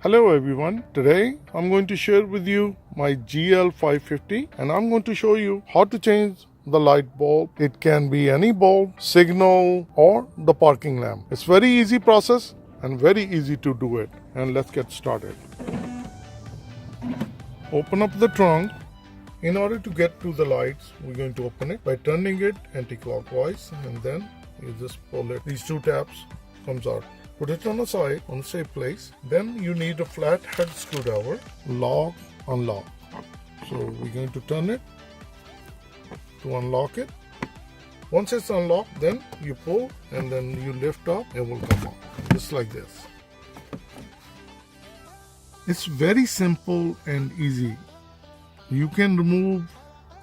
Hello everyone, today I'm going to share with you my GL550 and I'm going to show you how to change the light bulb. It can be any bulb, signal or the parking lamp. It's very easy process and very easy to do it. And let's get started. Open up the trunk. In order to get to the lights, we're going to open it by turning it anti-clockwise and then you just pull it. These two tabs comes out. Put it on the side, on a safe place. Then you need a flat head screwdriver. Lock, unlock. So we're going to turn it to unlock it. Once it's unlocked, then you pull and then you lift up, it will come out. Just like this. It's very simple and easy. You can remove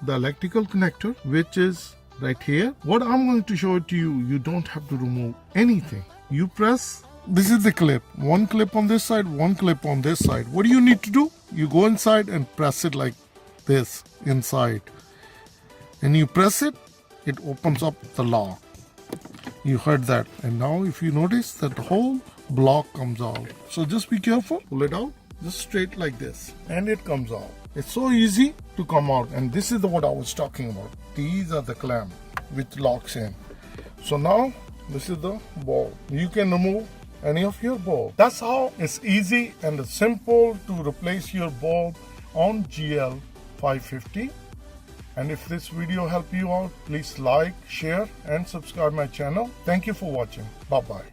the electrical connector, which is right here. What I'm going to show it to you, you don't have to remove anything. You press, this is the clip. One clip on this side, one clip on this side. What do you need to do? You go inside and press it like this inside. And you press it, it opens up the lock. You heard that. And now if you notice that the whole block comes out. So just be careful, pull it out, just straight like this. And it comes out. It's so easy to come out. And this is what I was talking about. These are the clamp which locks in. So now, this is the bulb. You can remove any of your bulb. That's how it's easy and simple to replace your bulb on GL550. And if this video helped you out, please like, share and subscribe my channel. Thank you for watching. Bye-bye.